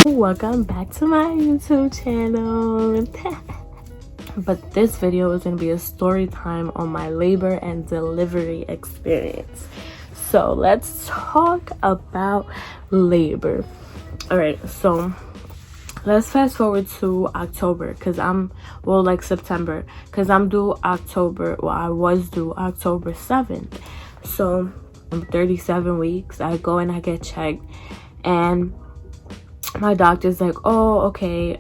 Welcome back to my YouTube channel. But this video is going to be a story time on my labor and delivery experience. So let's talk about labor. All right, so let's fast forward to October, because September, because I'm due October. Well, I was due October 7th. So I'm 37 weeks. I go and I get checked, and my doctor's like, oh, okay,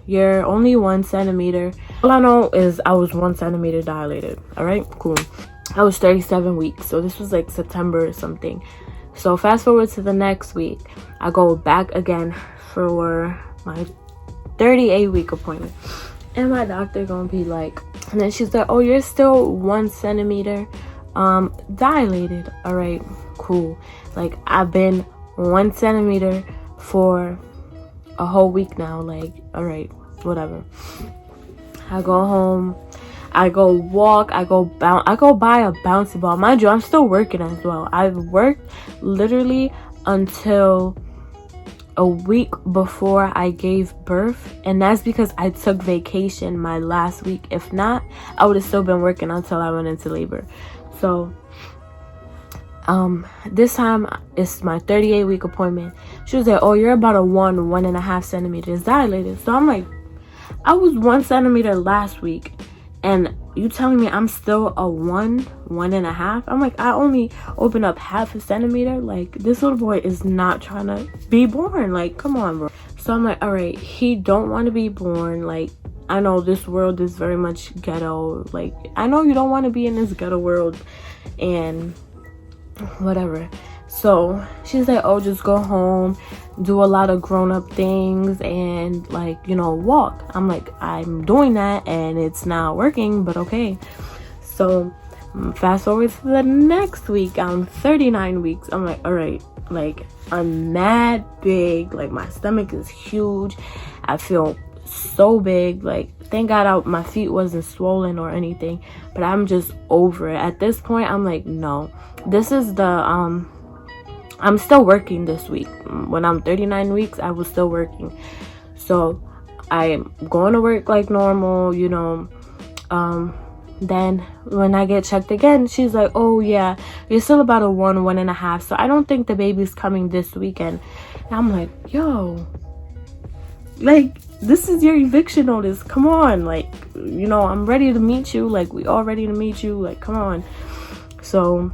you're only 1 centimeter. All I know is I was 1 centimeter dilated. All right, cool. I was 37 weeks, so this was like September or something. So fast forward to the next week, I go back again for my 38-week appointment, and my doctor gonna be like, and then she's like, oh, you're still 1 centimeter dilated. All right, cool. Like, I've been 1 centimeter for a whole week now. Like, all right, whatever. I go home, I go walk, I go buy a bouncy ball. Mind you, I'm still working as well. I've worked literally until a week before I gave birth, and that's because I took vacation my last week. If not, I would have still been working until I went into labor. So this time it's my 38-week appointment. She was like, oh, you're about a 1.5 centimeters dilated. So I'm like, I was 1 centimeter last week, and you telling me I'm still a 1.5? I'm like, I only opened up 0.5 centimeter. Like, this little boy is not trying to be born. Like, come on, bro. So I'm like, all right, he don't want to be born. Like, I know this world is very much ghetto. Like, I know you don't want to be in this ghetto world and whatever. So she's like, oh, just go home, do a lot of grown-up things, and, like, you know, walk. I'm like, I'm doing that and it's not working, but okay. So fast forward to the next week, I'm 39 weeks. I'm like, all right, like, I'm mad big. Like, my stomach is huge. I feel so big. Like, thank God my feet wasn't swollen or anything, but I'm just over it at this point. I'm like, no, this is the I'm still working this week. When I'm 39 weeks, I was still working. So I'm going to work like normal, you know. Then when I get checked again, she's like, oh yeah, you're still about a 1.5. So I don't think the baby's coming this weekend. And I'm like, yo, like, this is your eviction notice. Come on. Like, you know, I'm ready to meet you. Like, we all ready to meet you. Like, come on. So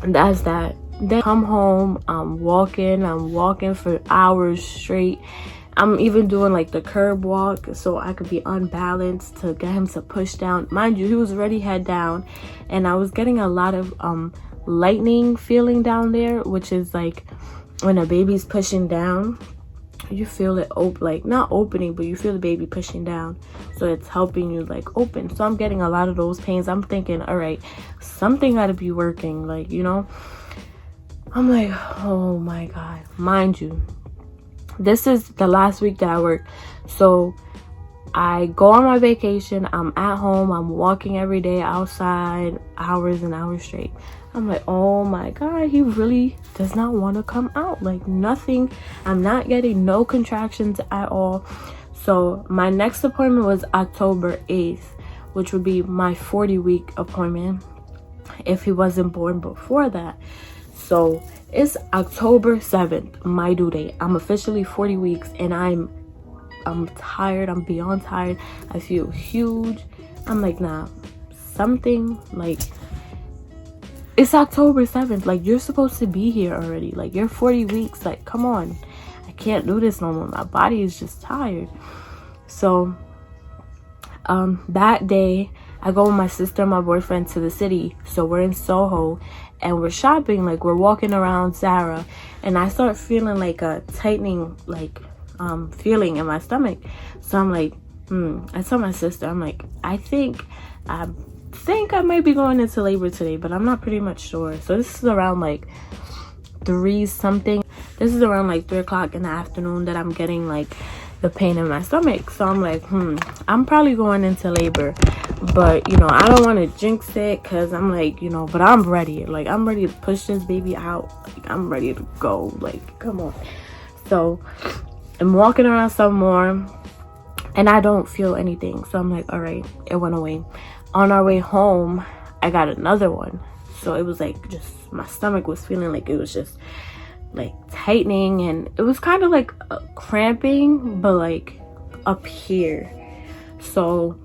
that's that. Then come home, I'm walking for hours straight. I'm even doing like the curb walk so I could be unbalanced to get him to push down. Mind you, he was already head down, and I was getting a lot of lightning feeling down there, which is like when a baby's pushing down, you feel it like not opening, but you feel the baby pushing down, so it's helping you like open. So I'm getting a lot of those pains. I'm thinking, all right, something got to be working, like, you know. I'm like, oh my God. Mind you, this is the last week that I work. So I go on my vacation, I'm at home, I'm walking every day outside, hours and hours straight. I'm like, oh my God, he really does not want to come out. Like, nothing. I'm not getting no contractions at all. So my next appointment was October 8th, which would be my 40-week appointment if he wasn't born before that. So it's October 7th, my due date. I'm officially 40 weeks, and I'm tired. I'm beyond tired. I feel huge. I'm like, nah, something, like, it's October 7th. Like, you're supposed to be here already. Like, you're 40 weeks. Like, come on. I can't do this no more. My body is just tired. So that day, I go with my sister and my boyfriend to the city. So we're in Soho and we're shopping. Like, we're walking around Zara, and I start feeling like a tightening, like, feeling in my stomach. So I'm like, I tell my sister, I'm like, I think I might be going into labor today, but I'm not pretty much sure. So this is around like 3 something. This is around like 3 o'clock in the afternoon that I'm getting like the pain in my stomach. So I'm like, I'm probably going into labor. But, you know, I don't want to jinx it because I'm like, you know, but I'm ready. Like, I'm ready to push this baby out. Like, I'm ready to go. Like, come on. So, I'm walking around some more and I don't feel anything. So, I'm like, all right, it went away. On our way home, I got another one. So, it was like just my stomach was feeling like it was just like tightening. And it was kind of like cramping, but like up here. So,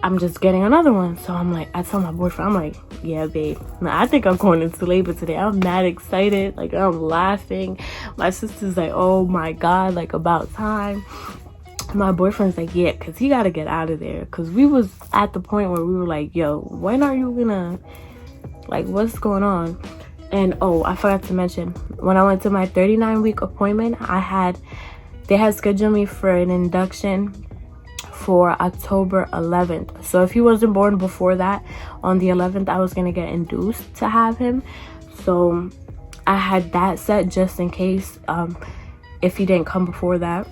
I'm just getting another one. So I'm like, I tell my boyfriend, I'm like, yeah, babe, now I think I'm going into labor today. I'm mad excited. Like, I'm laughing. My sister's like, oh my God, like, about time. My boyfriend's like, yeah, because he got to get out of there. Because we was at the point where we were like, yo, when are you gonna, like, what's going on? And, oh, I forgot to mention, when I went to my 39-week appointment, they had scheduled me for an induction for October 11th. So if he wasn't born before that, on the 11th, I was going to get induced to have him. So I had that set just in case, if he didn't come before that.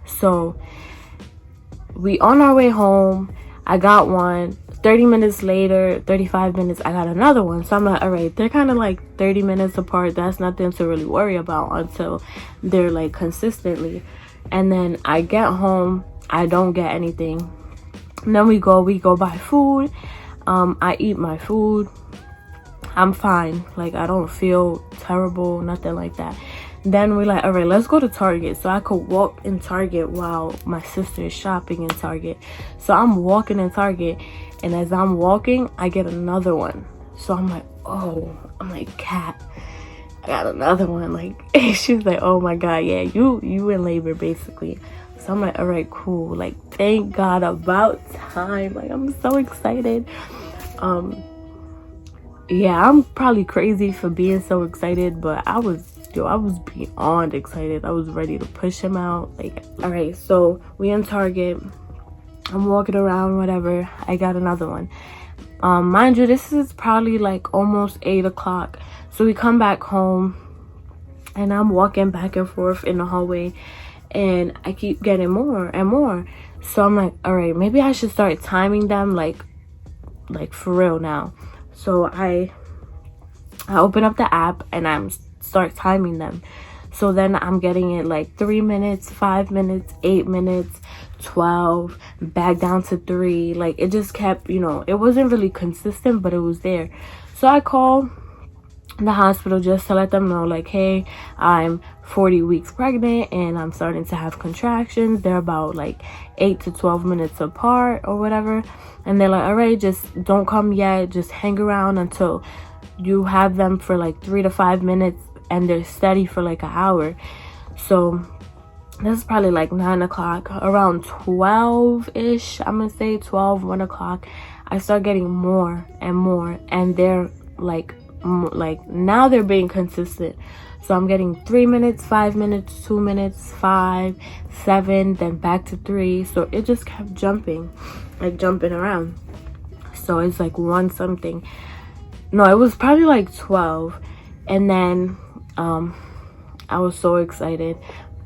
So we on our way home, I got one. 30 minutes later, 35 minutes, I got another one. So I'm like, all right, they're kind of like 30 minutes apart. That's nothing to really worry about until they're like consistently. And then I get home, I don't get anything. And then we go buy food. I eat my food. I'm fine. Like, I don't feel terrible, nothing like that. Then we're like, all right, let's go to Target. So I could walk in Target while my sister is shopping in Target. So I'm walking in Target, and as I'm walking, I get another one. So I'm like, oh, I'm like, Cat, I got another one. Like, she's like, oh my God, yeah, you in labor basically. So I'm like, all right, cool. Like, thank God, about time. Like, I'm so excited. Yeah, I'm probably crazy for being so excited, but I was beyond excited. I was ready to push him out. Like, all right, so we in Target. I'm walking around, whatever. I got another one. Mind you, this is probably like almost 8 o'clock. So we come back home, and I'm walking back and forth in the hallway, and I keep getting more and more. So I'm like, all right, maybe I should start timing them, like for real now. So I open up the app and I start timing them. So then I'm getting it like 3 minutes, 5 minutes, 8 minutes, 12, back down to 3. Like, it just kept, you know, it wasn't really consistent, but it was there. So I call the hospital just to let them know, like, hey, I'm 40 weeks pregnant and I'm starting to have contractions. They're about like 8 to 12 minutes apart or whatever. And they're like, all right, just don't come yet. Just hang around until you have them for like 3 to 5 minutes, and they're steady for like an hour. So this is probably like 9 o'clock. Around 12-ish, I'm gonna say 12, 1 o'clock, I start getting more and more, and they're like now they're being consistent. So I'm getting 3 minutes, 5 minutes, 2 minutes, 5, 7, then back to 3. So it just kept jumping, like jumping around. So it's like 1 something. No, it was probably like 12. And then I was so excited.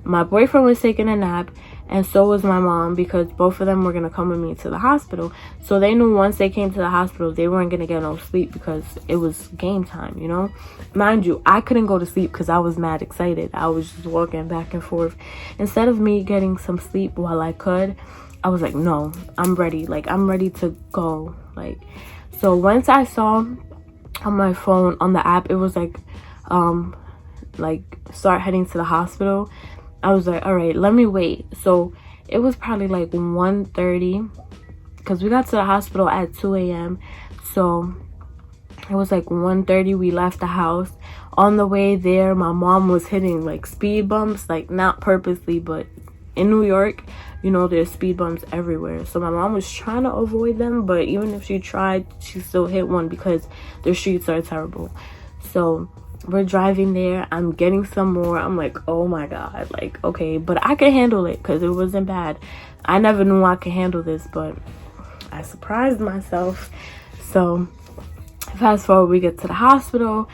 My boyfriend was taking a nap, and so was my mom, because both of them were going to come with me to the hospital. So they knew once they came to the hospital, they weren't going to get no sleep because it was game time, you know? Mind you, I couldn't go to sleep because I was mad excited. I was just walking back and forth. Instead of me getting some sleep while I could, I was like, no, I'm ready. Like, I'm ready to go. Like, so once I saw on my phone, on the app, it was like start heading to the hospital, I was like, all right, let me wait. So it was probably like 1:30, because we got to the hospital at 2 a.m. So it was like 1:30, we left the house. On the way there, my mom was hitting like speed bumps, like not purposely, but in New York, you know, there's speed bumps everywhere. So my mom was trying to avoid them, but even if she tried, she still hit one because the streets are terrible. So we're driving there, I'm getting some more. I'm like, oh my God, like, okay, but I could handle it because it wasn't bad. I never knew I could handle this, but I surprised myself. So fast forward, we get to the hospital.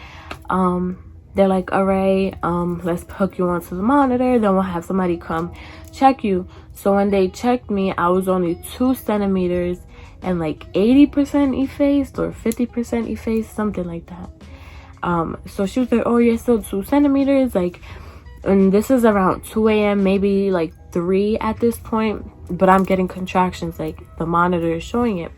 They're like, all right, let's hook you onto the monitor, then we'll have somebody come check you. So when they checked me, I was only 2 centimeters and like 80% effaced or 50% effaced, something like that. So she was like, oh, you're still 2 centimeters, like, and this is around 2 a.m, maybe like 3 at this point, but I'm getting contractions, like the monitor is showing it.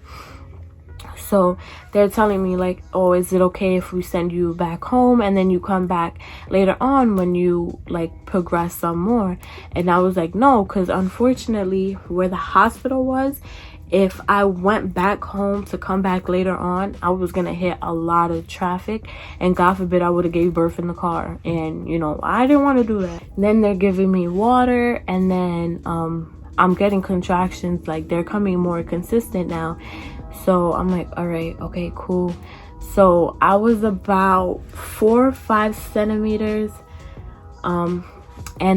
So they're telling me like, oh, is it okay if we send you back home and then you come back later on when you like progress some more? And I was like, no, because unfortunately where the hospital was, if I went back home to come back later on, I was gonna hit a lot of traffic, and God forbid I would have gave birth in the car, and you know, I didn't want to do that. Then they're giving me water, and then I'm getting contractions, like they're coming more consistent now. So I'm like, all right, okay, cool. So I was about 4 or 5 centimeters, and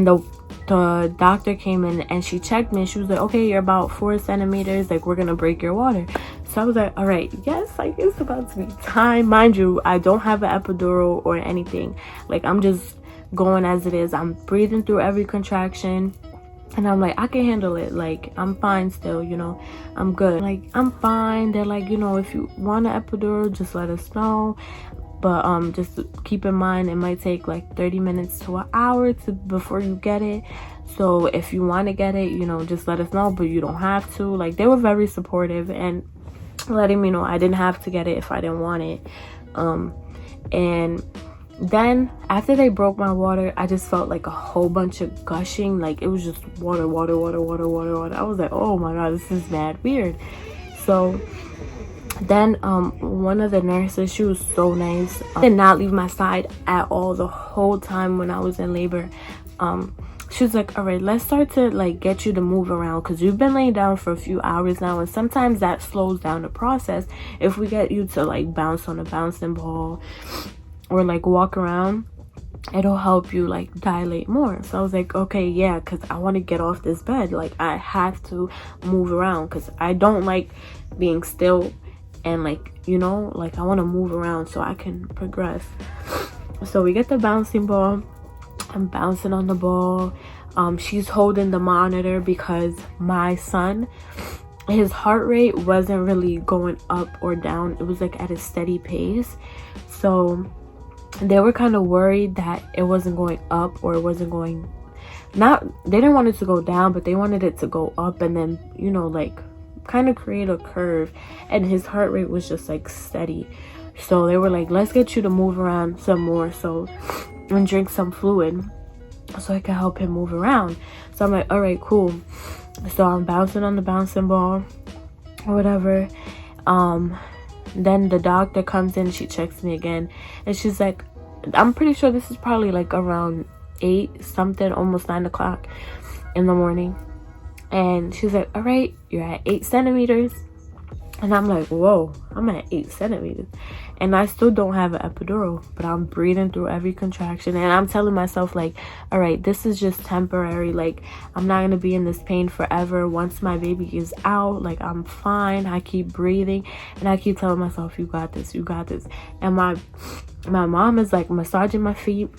the doctor came in and she checked me and she was like, okay, you're about 4 centimeters, like we're gonna break your water. So I was like, all right, yes, like it's about to be time. Mind you, I don't have an epidural or anything, like I'm just going as it is. I'm breathing through every contraction, and I'm like, I can handle it, like I'm fine still, you know, I'm good, like I'm fine. They're like, you know, if you want an epidural, just let us know, but just keep in mind it might take like 30 minutes to an hour before you get it. So if you want to get it, you know, just let us know, but you don't have to. Like they were very supportive and letting me know I didn't have to get it if I didn't want it. And then after they broke my water, I just felt like a whole bunch of gushing, like it was just water. I was like, oh my god, this is mad weird. So then one of the nurses, she was so nice, did not leave my side at all the whole time when I was in labor. She was like, all right, let's start to like get you to move around, because you've been laying down for a few hours now, and sometimes that slows down the process. If we get you to like bounce on a bouncing ball or like walk around, it'll help you like dilate more. So I was like, okay, yeah, because I want to get off this bed, like I have to move around, because I don't like being still, and like, you know, like I want to move around so I can progress. So we get the bouncing ball. I'm bouncing on the ball. She's holding the monitor because my son, his heart rate wasn't really going up or down. It was like at a steady pace. So they were kind of worried that it wasn't going up, or it wasn't going, not, they didn't want it to go down, but they wanted it to go up and then, you know, like kind of create a curve. And his heart rate was just like steady. So they were like, let's get you to move around some more, so, and drink some fluid so I can help him move around. So I'm like, all right, cool. So I'm bouncing on the bouncing ball or whatever. Then the doctor comes in, she checks me again, and she's like, I'm pretty sure this is probably like around 8 something, almost 9 o'clock in the morning. And she's like, all right, you're at 8 centimeters. And I'm like, whoa, I'm at 8 centimeters. And I still don't have an epidural, but I'm breathing through every contraction. And I'm telling myself like, all right, this is just temporary. Like, I'm not going to be in this pain forever. Once my baby is out, like, I'm fine. I keep breathing. And I keep telling myself, you got this, you got this. And my mom is like massaging my feet.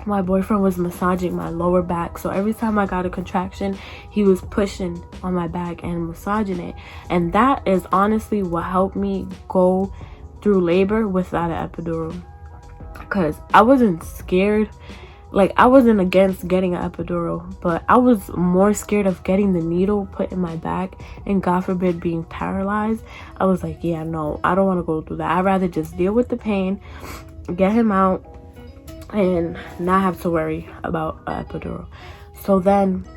My boyfriend was massaging my lower back. So every time I got a contraction, he was pushing on my back and massaging it. And that is honestly what helped me go through labor without an epidural, because I wasn't scared. Like, I wasn't against getting an epidural, but I was more scared of getting the needle put in my back and God forbid being paralyzed. I was like, yeah, no, I don't want to go through that. I'd rather just deal with the pain, get him out, and not have to worry about an epidural. So then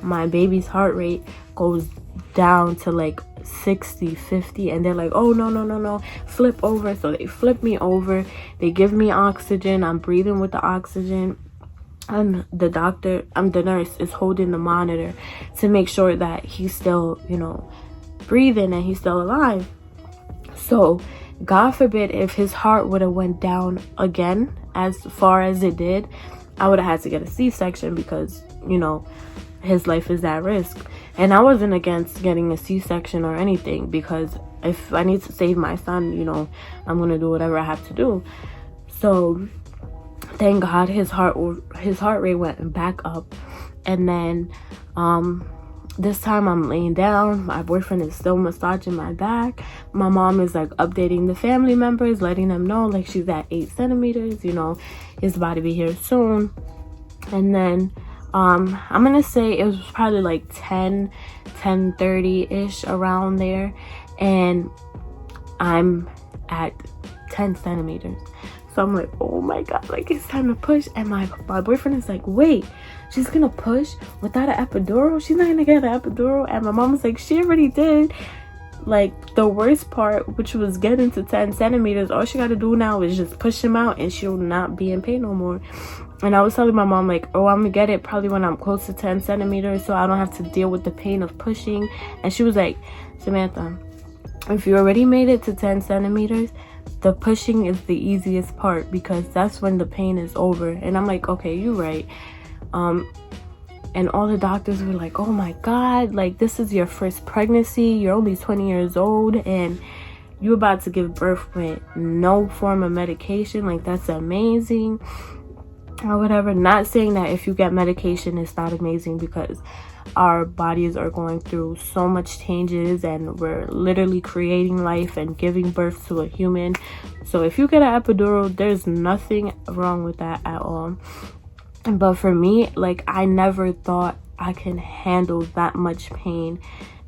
my baby's heart rate goes down to like 60, 50, and they're like, oh, no, flip over. So they flip me over, they give me oxygen, I'm breathing with the oxygen, and the doctor, the nurse is holding the monitor to make sure that he's still, you know, breathing and he's still alive. So God forbid if his heart would have went down again as far as it did, I would have had to get a C-section, because, you know, his life is at risk. And I wasn't against getting a C-section or anything, because if I need to save my son, you know, I'm gonna do whatever I have to do. So thank God his heart rate went back up, And then this time I'm laying down. My boyfriend is still massaging my back. My mom is like updating the family members, letting them know like she's at 8 centimeters, you know, it's about to be here soon. And then I'm gonna say it was probably like 10:30-ish around there, and I'm at 10 centimeters. So I'm like, oh my god, like it's time to push. And my boyfriend is like, wait, she's gonna push without an epidural? She's not gonna get an epidural? And my mom was like, she already did. Like, the worst part, which was getting to 10 centimeters, all she gotta do now is just push him out and she'll not be in pain no more. And I was telling my mom, like, oh, I'm gonna get it probably when I'm close to 10 centimeters so I don't have to deal with the pain of pushing. And she was like, Samantha, if you already made it to 10 centimeters, the pushing is the easiest part because that's when the pain is over. And I'm like, okay, you're right. And all the doctors were like, oh my god, like this is your first pregnancy, you're only 20 years old and you're about to give birth with no form of medication, like that's amazing or whatever. Not saying that if you get medication it's not amazing, because our bodies are going through so much changes and we're literally creating life and giving birth to a human. So if you get an epidural, there's nothing wrong with that at all. But for me, like, I never thought I can handle that much pain,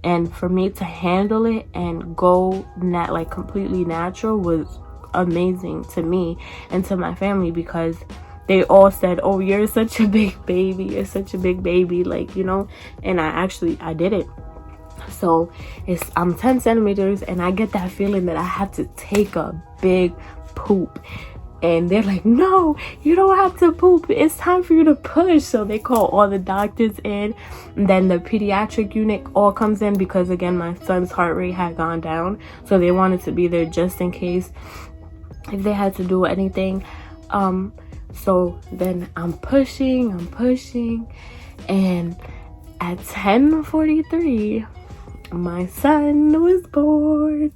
and for me to handle it and go like completely natural was amazing to me and to my family, because they all said, oh, you're such a big baby, you're such a big baby, like, you know. And I did it. So I'm 10 centimeters and I get that feeling that I have to take a big poop. And they're like, no, you don't have to poop, it's time for you to push. So they call all the doctors in, and then the pediatric unit all comes in, because again, my son's heart rate had gone down, so they wanted to be there just in case if they had to do anything. So then I'm pushing, and at 10:43 my son was born.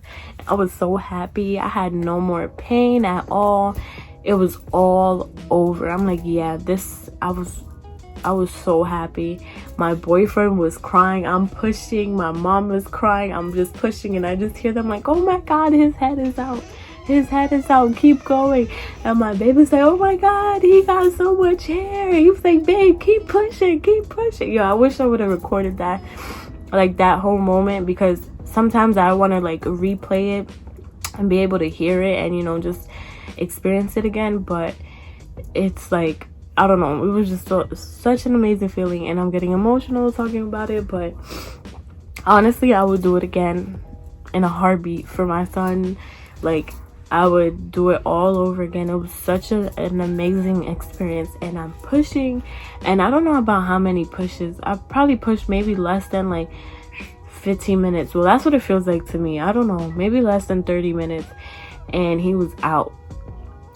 I was so happy. I had no more pain at all. It was all over. I'm like, yeah, I was so happy. My boyfriend was crying. I'm pushing. My mom was crying. I'm just pushing, and I just hear them like, oh my god, his head is out. His head is out. Keep going. And my baby's like, oh my god, he got so much hair. He was like, babe, keep pushing, keep pushing. Yo, I wish I would have recorded that, like that whole moment, because sometimes I want to like replay it and be able to hear it and, you know, just experience it again. But it's like, I don't know, it was just such an amazing feeling, and I'm getting emotional talking about it. But honestly, I would do it again in a heartbeat for my son. Like, I would do it all over again. It was such an amazing experience. And I'm pushing, and I don't know about how many pushes. I probably pushed maybe less than like 15 minutes. Well, that's what it feels like to me. I don't know, maybe less than 30 minutes. And he was out.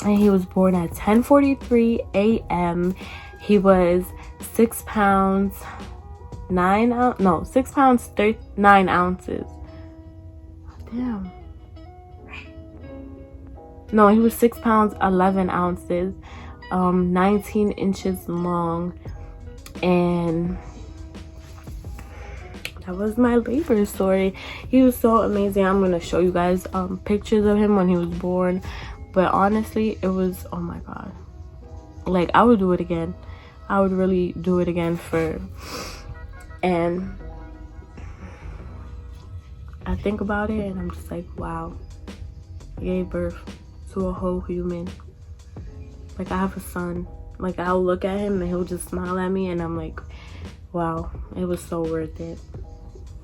And he was born at 10:43 a.m. He was 6 pounds 9 ounces. No, 6 pounds 9 ounces. Damn. No, he was 6 pounds 11 ounces, 19 inches long, and that was my labor story. He was so amazing. I'm gonna show you guys pictures of him when he was born. But honestly, it was, oh my god, like I would do it again. I would really do it again. And I think about it and I'm just like, wow, I gave birth to a whole human. Like, I have a son. Like, I'll look at him and he'll just smile at me, and I'm like, wow, it was so worth it.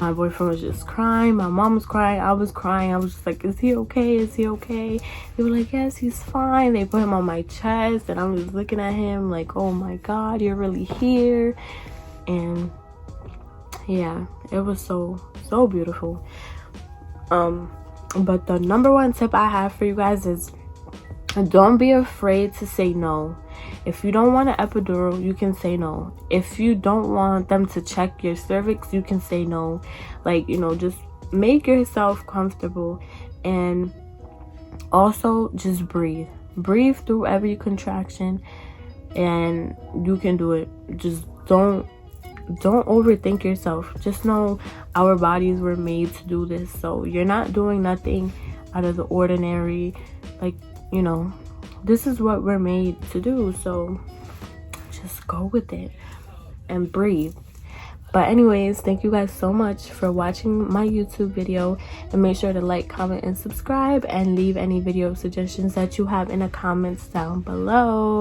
My boyfriend was just crying, my mom was crying, I was crying. I was just like, is he okay? Is he okay? They were like, yes, he's fine. They put him on my chest, and I'm just looking at him like, oh my god, you're really here. And yeah, it was so beautiful. But the number one tip I have for you guys is, don't be afraid to say no. If you don't want an epidural, you can say no. If you don't want them to check your cervix, you can say no. Like, you know, just make yourself comfortable. And also just breathe through every contraction, and you can do it. Just don't don't overthink yourself. Just know our bodies were made to do this, so you're not doing nothing out of the ordinary. Like, you know, this is what we're made to do, so just go with it and breathe. But anyways, thank you guys so much for watching my YouTube video, and make sure to like, comment, and subscribe, and leave any video suggestions that you have in the comments down below.